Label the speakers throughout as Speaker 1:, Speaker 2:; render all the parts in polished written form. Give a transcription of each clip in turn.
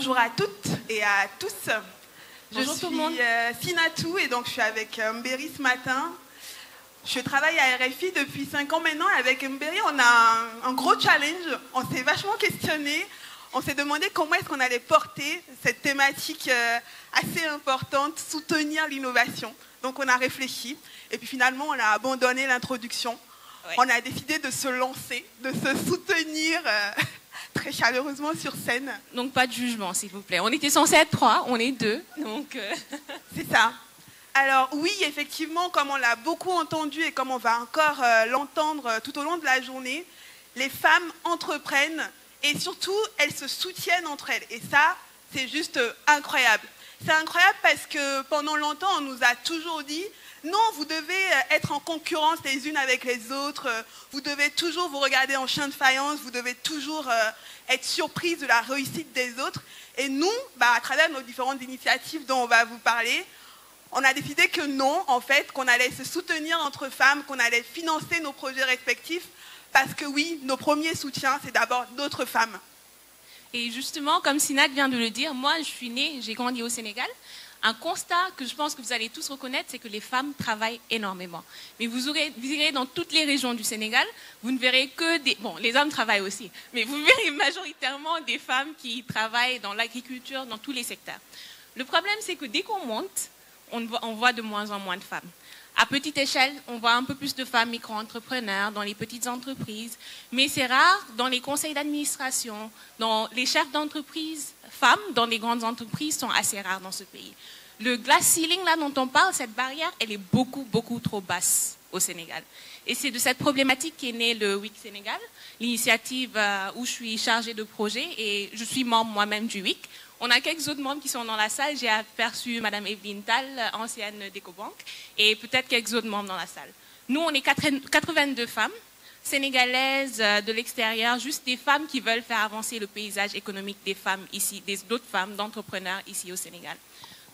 Speaker 1: Bonjour à toutes et à tous.
Speaker 2: Bonjour tout le monde.
Speaker 1: Je suis Sinatou et donc je suis avec Mbéry ce matin. Je travaille à RFI depuis 5 ans maintenant et avec Mbéry, on a un gros challenge. On s'est vachement questionné. On s'est demandé comment est-ce qu'on allait porter cette thématique assez importante, soutenir l'innovation. Donc on a réfléchi et puis finalement on a abandonné l'introduction. Ouais. On a décidé de se lancer, de se soutenir très chaleureusement sur scène.
Speaker 2: Donc pas de jugement s'il vous plaît. On était censé être 3, on est 2. Donc
Speaker 1: C'est ça. Alors oui, effectivement, comme on l'a beaucoup entendu et comme on va encore l'entendre tout au long de la journée, les femmes entreprennent et surtout elles se soutiennent entre elles. Et ça, c'est juste incroyable. C'est incroyable parce que pendant longtemps, on nous a toujours dit non, vous devez être en concurrence les unes avec les autres, vous devez toujours vous regarder en chien de faïence, vous devez toujours être surprise de la réussite des autres. Et nous, à travers nos différentes initiatives dont on va vous parler, on a décidé que non, en fait, qu'on allait se soutenir entre femmes, qu'on allait financer nos projets respectifs, parce que oui, nos premiers soutiens, c'est d'abord d'autres femmes.
Speaker 2: Et justement, comme Sinat vient de le dire, moi je suis née, j'ai grandi au Sénégal. Un constat que je pense que vous allez tous reconnaître, c'est que les femmes travaillent énormément. Mais vous irez dans toutes les régions du Sénégal, vous ne verrez que des... Bon, les hommes travaillent aussi, mais vous verrez majoritairement des femmes qui travaillent dans l'agriculture, dans tous les secteurs. Le problème, c'est que dès qu'on monte, on voit de moins en moins de femmes. À petite échelle, on voit un peu plus de femmes micro-entrepreneurs dans les petites entreprises, mais c'est rare dans les conseils d'administration, dans les chefs d'entreprise. Femmes dans les grandes entreprises sont assez rares dans ce pays. Le glass ceiling là dont on parle, cette barrière, elle est beaucoup, beaucoup trop basse au Sénégal. Et c'est de cette problématique qu'est né le WIC Sénégal, l'initiative où je suis chargée de projet et je suis membre moi-même du WIC. On a quelques autres membres qui sont dans la salle. J'ai aperçu Madame Evelyne Tal, ancienne d'Ecobank, et peut-être quelques autres membres dans la salle. Nous, on est 82 femmes sénégalaises de l'extérieur, juste des femmes qui veulent faire avancer le paysage économique des femmes ici, d'autres femmes, d'entrepreneurs ici au Sénégal.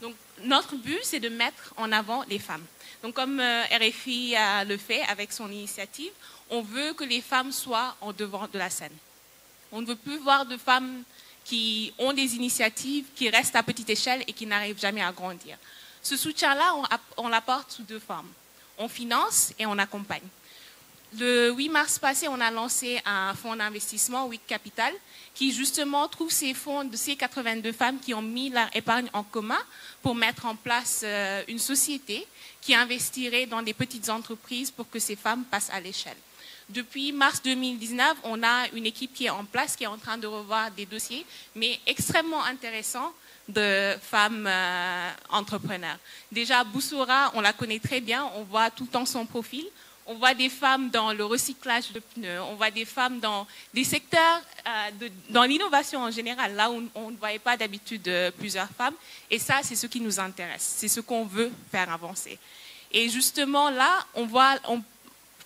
Speaker 2: Donc, notre but, c'est de mettre en avant les femmes. Donc, comme RFI le fait avec son initiative, on veut que les femmes soient en devant de la scène. On ne veut plus voir de femmes qui ont des initiatives, qui restent à petite échelle et qui n'arrivent jamais à grandir. Ce soutien-là, on l'apporte sous 2 formes. On finance et on accompagne. Le 8 mars passé, on a lancé un fonds d'investissement, WIC Capital, qui justement trouve ces fonds de ces 82 femmes qui ont mis leur épargne en commun pour mettre en place une société qui investirait dans des petites entreprises pour que ces femmes passent à l'échelle. Depuis mars 2019, on a une équipe qui est en place, qui est en train de revoir des dossiers, mais extrêmement intéressants de femmes entrepreneurs. Déjà, Boussoura, on la connaît très bien, on voit tout le temps son profil. On voit des femmes dans le recyclage de pneus, on voit des femmes dans des secteurs, dans l'innovation en général, là où on ne voyait pas d'habitude plusieurs femmes. Et ça, c'est ce qui nous intéresse, c'est ce qu'on veut faire avancer. Et justement, là, on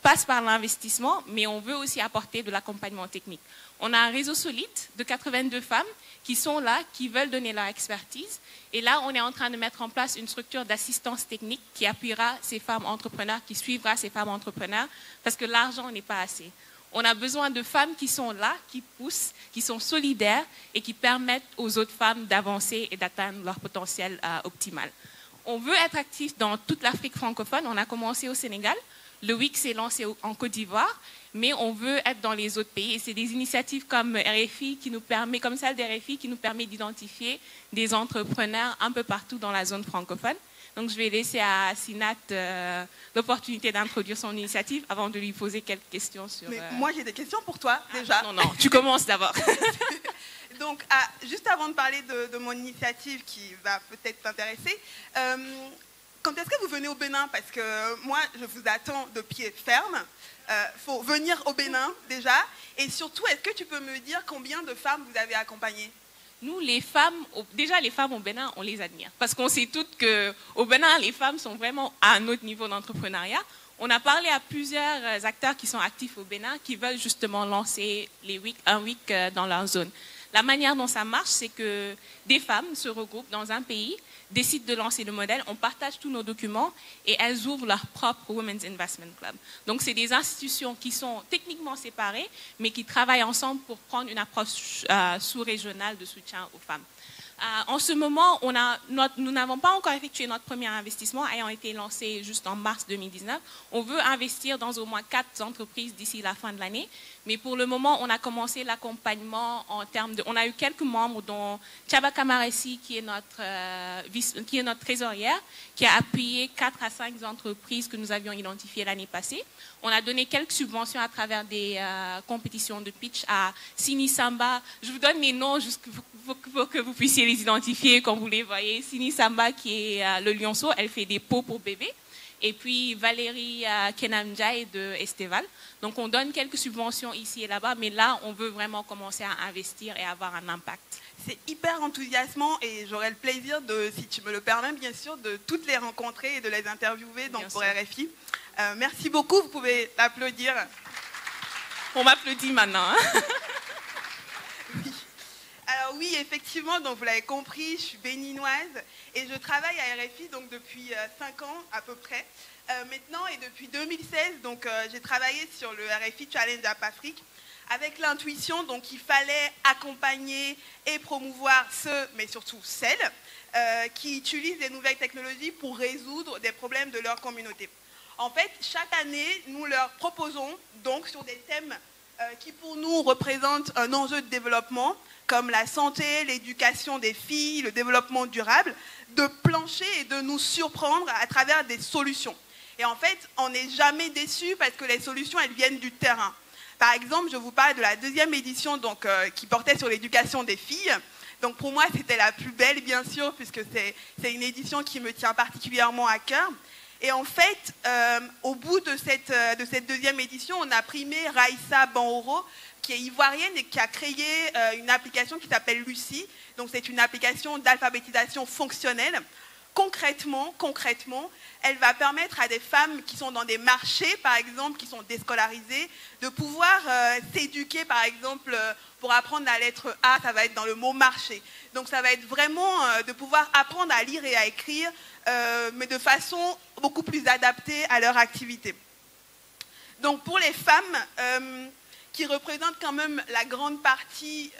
Speaker 2: passe par l'investissement, mais on veut aussi apporter de l'accompagnement technique. On a un réseau solide de 82 femmes qui sont là, qui veulent donner leur expertise. Et là, on est en train de mettre en place une structure d'assistance technique qui appuiera ces femmes entrepreneurs, qui suivra ces femmes entrepreneurs, parce que l'argent n'est pas assez. On a besoin de femmes qui sont là, qui poussent, qui sont solidaires et qui permettent aux autres femmes d'avancer et d'atteindre leur potentiel optimal. On veut être actif dans toute l'Afrique francophone. On a commencé au Sénégal. Le WIC s'est lancé en Côte d'Ivoire, mais on veut être dans les autres pays. Et c'est des initiatives comme RFI qui nous permet, comme celle d'RFI, qui nous permet d'identifier des entrepreneurs un peu partout dans la zone francophone. Donc je vais laisser à Sinat l'opportunité d'introduire son initiative avant de lui poser quelques questions sur...
Speaker 1: Mais moi j'ai des questions pour toi déjà.
Speaker 2: Non, tu commences d'abord.
Speaker 1: Donc juste avant de parler de mon initiative qui va peut-être t'intéresser, quand est-ce que vous venez au Bénin? Parce que moi, je vous attends de pied ferme. Faut venir au Bénin déjà. Et surtout, est-ce que tu peux me dire combien de femmes vous avez accompagnées?
Speaker 2: Nous, les femmes, déjà les femmes au Bénin, on les admire. Parce qu'on sait toutes qu'au Bénin, les femmes sont vraiment à un autre niveau d'entrepreneuriat. On a parlé à plusieurs acteurs qui sont actifs au Bénin, qui veulent justement lancer un WIC dans leur zone. La manière dont ça marche, c'est que des femmes se regroupent dans un pays, décident de lancer le modèle, on partage tous nos documents et elles ouvrent leur propre Women's Investment Club. Donc, c'est des institutions qui sont techniquement séparées, mais qui travaillent ensemble pour prendre une approche sous-régionale de soutien aux femmes. En ce moment, nous n'avons pas encore effectué notre premier investissement, ayant été lancé juste en mars 2019. On veut investir dans au moins 4 entreprises d'ici la fin de l'année. Mais pour le moment, on a commencé l'accompagnement en termes de... On a eu quelques membres, dont Chaba Kamaresi, qui est notre trésorière, qui a appuyé 4 à 5 entreprises que nous avions identifiées l'année passée. On a donné quelques subventions à travers des compétitions de pitch à Sini Samba. Je vous donne les noms juste pour que vous puissiez les identifier quand vous les voyez. Sini Samba, qui est le lionceau, elle fait des pots pour bébés. Et puis Valérie Kenamjai de Esteval. Donc on donne quelques subventions ici et là-bas, mais là, on veut vraiment commencer à investir et avoir un impact.
Speaker 1: C'est hyper enthousiasmant et j'aurai le plaisir, si tu me le permets, bien sûr, de toutes les rencontrer et de les interviewer donc, pour RFI. Merci beaucoup, vous pouvez applaudir.
Speaker 2: On m'applaudit maintenant. Hein.
Speaker 1: Oui. Alors oui, effectivement, donc vous l'avez compris, je suis béninoise et je travaille à RFI donc, depuis 5 ans à peu près. Maintenant et depuis 2016, donc j'ai travaillé sur le RFI Challenge App Afrique avec l'intuition donc qu'il fallait accompagner et promouvoir ceux, mais surtout celles, qui utilisent les nouvelles technologies pour résoudre des problèmes de leur communauté. En fait, chaque année, nous leur proposons donc sur des thèmes qui pour nous représentent un enjeu de développement, comme la santé, l'éducation des filles, le développement durable, de plancher et de nous surprendre à travers des solutions. Et en fait, on n'est jamais déçu parce que les solutions, elles viennent du terrain. Par exemple, je vous parle de la 2e édition donc, qui portait sur l'éducation des filles. Donc pour moi, c'était la plus belle, bien sûr, puisque c'est une édition qui me tient particulièrement à cœur. Et en fait, au bout de cette 2e édition, on a primé Raïssa Banoro, qui est ivoirienne et qui a créé une application qui s'appelle Lucie. Donc c'est une application d'alphabétisation fonctionnelle. Concrètement, elle va permettre à des femmes qui sont dans des marchés, par exemple, qui sont déscolarisées, de pouvoir s'éduquer, par exemple, pour apprendre la lettre A, ça va être dans le mot marché. Donc ça va être vraiment de pouvoir apprendre à lire et à écrire, mais de façon beaucoup plus adaptée à leur activité. Donc pour les femmes qui représentent quand même la grande partie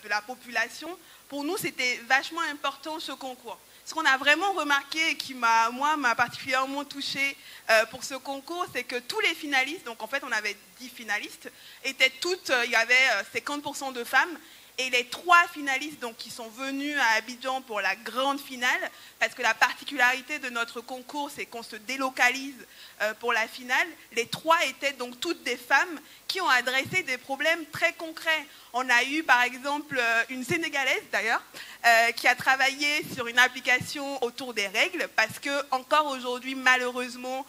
Speaker 1: de la population, pour nous c'était vachement important ce concours. Ce qu'on a vraiment remarqué et qui m'a particulièrement touchée pour ce concours, c'est que tous les finalistes, donc en fait on avait 10 finalistes, étaient toutes, il y avait 50% de femmes, et les 3 finalistes donc, qui sont venus à Abidjan pour la grande finale, parce que la particularité de notre concours, c'est qu'on se délocalise pour la finale, les 3 étaient donc toutes des femmes qui ont adressé des problèmes très concrets. On a eu par exemple une Sénégalaise d'ailleurs, qui a travaillé sur une application autour des règles, parce que encore aujourd'hui, malheureusement,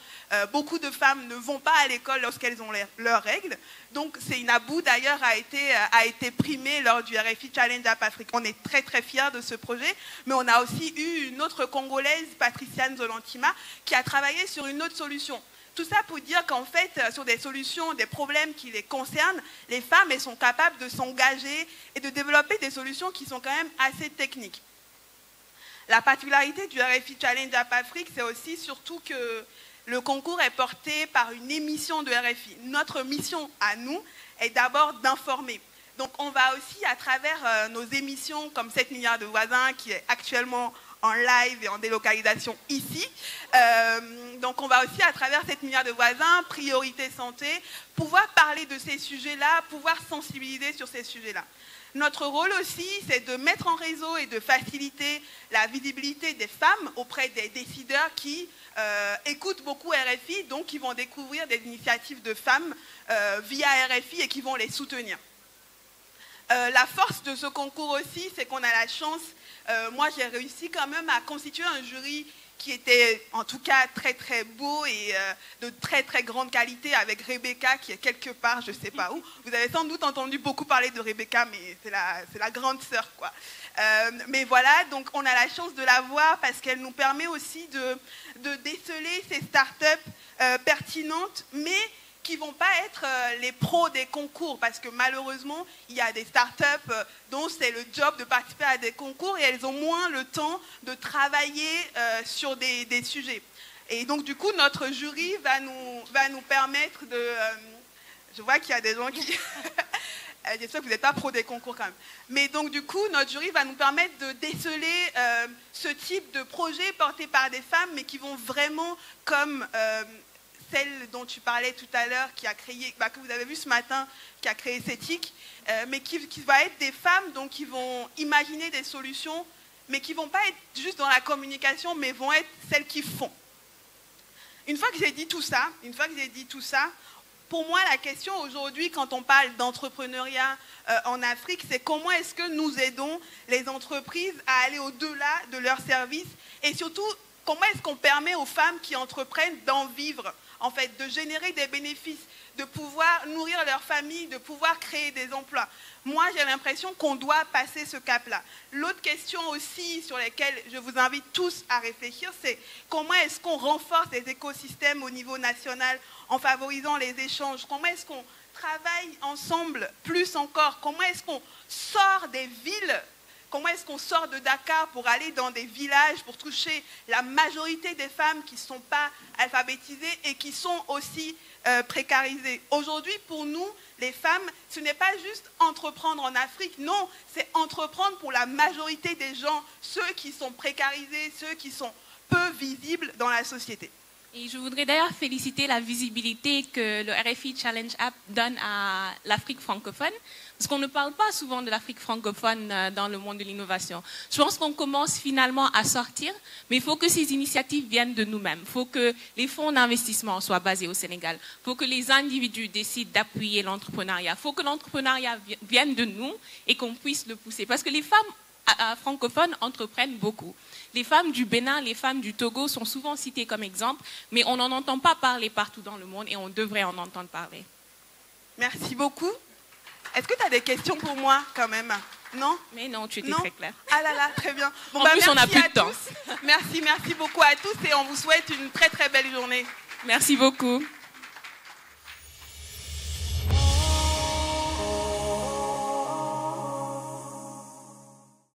Speaker 1: beaucoup de femmes ne vont pas à l'école lorsqu'elles ont leurs règles. Donc Seynabou d'ailleurs a été primée lors du RFI Challenge App Afrique. On est très très fiers de ce projet, mais on a aussi eu une autre Congolaise, Patriciane Zolantima, qui a travaillé sur une autre solution. Tout ça pour dire qu'en fait, sur des solutions, des problèmes qui les concernent, les femmes, elles sont capables de s'engager et de développer des solutions qui sont quand même assez techniques. La particularité du RFI Challenge App Afrique, c'est aussi surtout que le concours est porté par une émission de RFI. Notre mission à nous est d'abord d'informer. Donc on va aussi, à travers nos émissions comme 7 milliards de voisins, qui est actuellement en live et en délocalisation ici. Donc on va aussi, à travers 7 milliards de voisins, priorité santé, pouvoir parler de ces sujets-là, pouvoir sensibiliser sur ces sujets-là. Notre rôle aussi, c'est de mettre en réseau et de faciliter la visibilité des femmes auprès des décideurs qui écoutent beaucoup RFI, donc qui vont découvrir des initiatives de femmes via RFI et qui vont les soutenir. La force de ce concours aussi, c'est qu'on a la chance, moi j'ai réussi quand même à constituer un jury qui était en tout cas très très beau et de très très grande qualité, avec Rebecca qui est quelque part, je ne sais pas où. Vous avez sans doute entendu beaucoup parler de Rebecca, mais c'est la grande sœur quoi. Mais voilà, donc on a la chance de la voir parce qu'elle nous permet aussi de déceler ces startups pertinentes, mais qui ne vont pas être les pros des concours, parce que malheureusement, il y a des startups dont c'est le job de participer à des concours et elles ont moins le temps de travailler sur des sujets. Et donc, du coup, notre jury va nous permettre de... je vois qu'il y a des gens qui... J'espère que vous n'êtes pas pro des concours quand même. Mais donc, du coup, notre jury va nous permettre de déceler ce type de projet porté par des femmes, mais qui vont vraiment comme... celle dont tu parlais tout à l'heure, qui a créé, que vous avez vu ce matin, qui a créé Cétique, mais qui va être des femmes donc, qui vont imaginer des solutions, mais qui ne vont pas être juste dans la communication, mais vont être celles qui font. Une fois que j'ai dit tout ça, pour moi, la question aujourd'hui, quand on parle d'entrepreneuriat en Afrique, c'est comment est-ce que nous aidons les entreprises à aller au-delà de leurs services et surtout, comment est-ce qu'on permet aux femmes qui entreprennent d'en vivre, en fait, de générer des bénéfices, de pouvoir nourrir leur famille, de pouvoir créer des emplois. Moi, j'ai l'impression qu'on doit passer ce cap-là. L'autre question aussi sur laquelle je vous invite tous à réfléchir, c'est comment est-ce qu'on renforce les écosystèmes au niveau national en favorisant les échanges? Comment est-ce qu'on travaille ensemble plus encore? Comment est-ce qu'on sort des villes? Comment est-ce qu'on sort de Dakar pour aller dans des villages, pour toucher la majorité des femmes qui ne sont pas alphabétisées et qui sont aussi précarisées? Aujourd'hui, pour nous, les femmes, ce n'est pas juste entreprendre en Afrique, non, c'est entreprendre pour la majorité des gens, ceux qui sont précarisés, ceux qui sont peu visibles dans la société.
Speaker 2: Et je voudrais d'ailleurs féliciter la visibilité que le RFI Challenge App donne à l'Afrique francophone, parce qu'on ne parle pas souvent de l'Afrique francophone dans le monde de l'innovation. Je pense qu'on commence finalement à sortir, mais il faut que ces initiatives viennent de nous-mêmes. Il faut que les fonds d'investissement soient basés au Sénégal. Il faut que les individus décident d'appuyer l'entrepreneuriat. Il faut que l'entrepreneuriat vienne de nous et qu'on puisse le pousser. Parce que les femmes francophones entreprennent beaucoup. Les femmes du Bénin, les femmes du Togo sont souvent citées comme exemple, mais on n'en entend pas parler partout dans le monde et on devrait en entendre parler.
Speaker 1: Merci beaucoup. Est-ce que tu as des questions pour moi quand même? Non?
Speaker 2: Mais non, tu étais très claire.
Speaker 1: Ah là là, très bien.
Speaker 2: Bon, en plus, on n'a plus de temps.
Speaker 1: Merci beaucoup à tous et on vous souhaite une très très belle journée.
Speaker 2: Merci beaucoup.